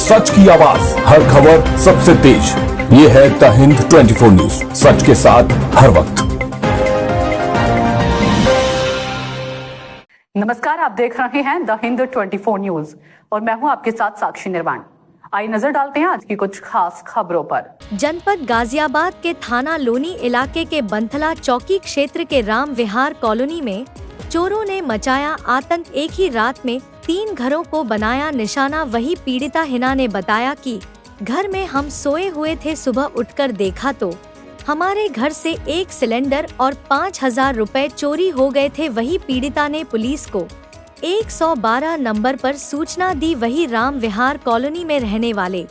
सच की आवाज, हर खबर सबसे तेज। ये है द हिंद 24 न्यूज, सच के साथ हर वक्त। नमस्कार, आप देख रहे हैं द हिंद 24 न्यूज और मैं हूं आपके साथ साक्षी निर्वाण। आइए नजर डालते हैं आज की कुछ खास खबरों पर। जनपद गाजियाबाद के थाना लोनी इलाके के बंथला चौकी क्षेत्र के राम विहार कॉलोनी में चोरों ने मचाया आतंक। एक ही रात में 3 घरों को बनाया निशाना। वही पीड़िता हिना ने बताया कि घर में हम सोए हुए थे, सुबह उठकर देखा तो हमारे घर से 1 सिलेंडर और 5,000 रुपए चोरी हो गए थे। वही पीड़िता ने पुलिस को 112 नंबर पर सूचना दी। वही राम विहार कॉलोनी में रहने वाले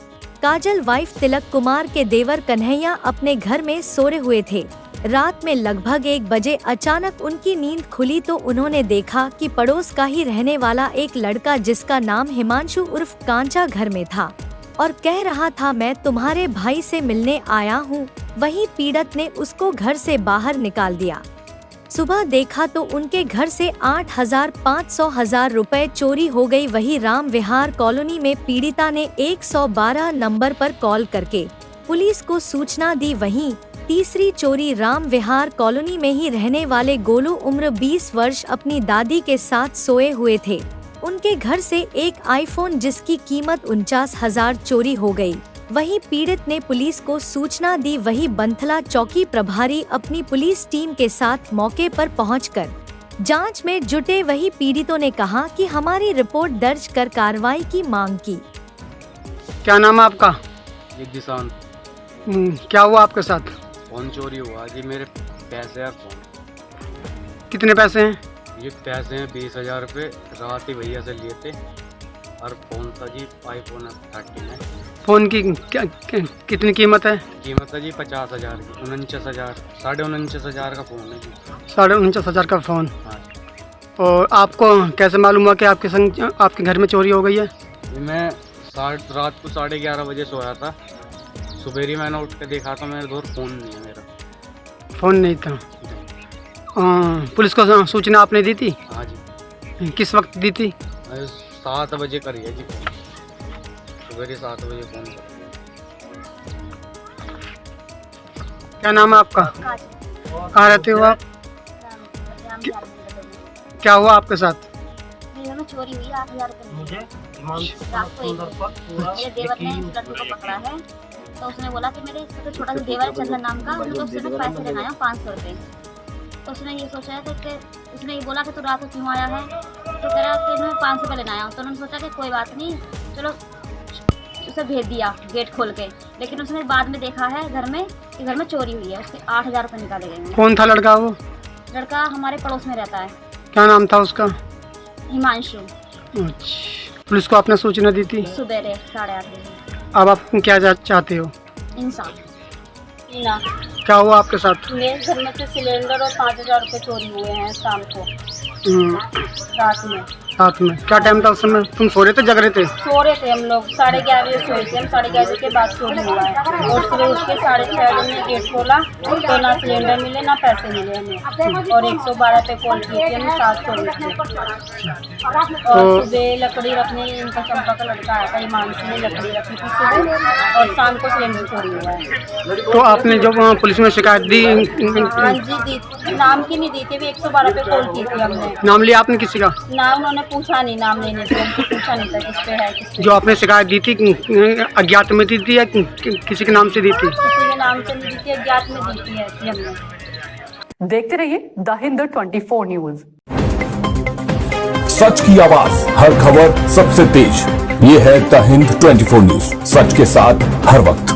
काजल वाइफ तिलक कुमार के देवर कन्हैया अपने घर में सोए हुए थे। रात में लगभग 1 बजे अचानक उनकी नींद खुली तो उन्होंने देखा कि पड़ोस का ही रहने वाला एक लड़का जिसका नाम हिमांशु उर्फ कांचा घर में था और कह रहा था, मैं तुम्हारे भाई से मिलने आया हूँ। वहीं पीड़ित ने उसको घर से बाहर निकाल दिया। सुबह देखा तो उनके घर से 8,500 रुपए चोरी हो गई। वही राम विहार कॉलोनी में पीड़िता ने 112 नंबर पर कॉल करके पुलिस को सूचना दी। वहीं तीसरी चोरी राम विहार कॉलोनी में ही रहने वाले गोलू उम्र 20 वर्ष अपनी दादी के साथ सोए हुए थे। उनके घर से एक आईफोन जिसकी कीमत 49,000 चोरी हो गई। वहीं पीड़ित ने पुलिस को सूचना दी। वही बंथला चौकी प्रभारी अपनी पुलिस टीम के साथ मौके पर पहुंचकर जांच में जुटे। वही पीड़ितों ने कहा कि हमारी रिपोर्ट दर्ज कर कार्रवाई की मांग की। क्या नाम है आपका? दिशान। क्या हुआ आपके साथ? फोन चोरी हुआ जी। मेरे पैसे हैं, फोन। कितने पैसे हैं? ये पैसे हैं 20,000 रुपये। रात ही भैया से लिए थे और फोन था जी आईफोन 13 है। फ़ोन की कितनी कीमत है? कीमत है जी 50,000 की। 49,000, 49,500 का फ़ोन है जी। 49,500 का फ़ोन। हाँ। और आपको कैसे मालूम हुआ कि आपके घर में चोरी हो गई है? मैं रात को 11:30 बजे सोया था। सुबेरी मैंने उठ के देखा तो मेरे दूर फ़ोन नहीं है। मेरा फ़ोन नहीं था। पुलिस को सूचना आपने दी थी? हाँ जी। किस वक्त दी थी? 7 बजे करी है जी फ़ोन। सुबेरे 7 बजे फ़ोन करी। क्या नाम है आपका? कहाँ रहते हो आप? क्या हुआ आपके साथ? मेरे घर में चोरी हुई 8,000 रुपये। रात को 1 बजे मेरे देवर ने उस लड़के को पकड़ा है तो उसने बोला कि मेरे सबसे छोटा सा देवर है चंदन नाम का, उन्होंने उससे पैसे लेना है 500 रुपये। तो उसने ये सोचा है कि उसने ये बोला कि तू रात को क्यों आया है, तो कह रहा कि मैं 500 रुपये लेना आया हूँ। तो उन्होंने सोचा कि कोई बात नहीं, चलो उसे भेज दिया गेट खोल के। लेकिन उसने बाद में देखा है घर में कि घर में चोरी हुई है। उसके 8,000 रुपये निकाले गए हैं। कौन था लड़का? वो लड़का हमारे पड़ोस में रहता है। क्या नाम था उसका? हिमांशु। अच्छा, पुलिस को आपने सूचना दी थी? सुबेरे 8:30 बजे। अब आप क्या चाहते हो? इंसान ना क्या हुआ आपके साथ? मेरे घर में से सिलेंडर और 5,000 रुपये चोरी हुए हैं शाम को, रात में। रात में क्या टाइम था उस समय? तुम सो रहे थे, जग रहे थे? सो रहे थे हम लोग। 11:30 बजे सोए थे हम। 11:30 बजे के बाद चोरी हुआ है और सुबह उठ के 6:30 बजे गेट खोला तो ना सिलेंडर मिले ना पैसे मिले हमें। और 112 पे कॉल की थी हमने 7:24 पे। और सुबह लकड़ी रखने इनका चंपा का लड़का आया था, हिमांशु ने लकड़ी रखी थी सुबह और शाम को सिलेंडर चोरी हुआ है। तो आपने जब पुलिस में शिकायत दी? हाँ जी दी। नाम की नहीं दी थी, 112 पे कॉल की थी हमने। नाम लिया आपने किसी का? नाम उन्होंने पूछा नहीं, नाम लेने से हमसे पूछा नहीं था किस पे है किस पे। जो आपने शिकायत दी थी अज्ञात में दी थी या किसी के नाम से दी थी? किसी के नाम से नहीं दी थी, अज्ञात में दी थी ऐसी हमने। देखते रहिए द हिंद 24 न्यूज। सच की आवाज, हर खबर सबसे तेज। ये है द हिंद 24 न्यूज, सच के साथ हर वक्त।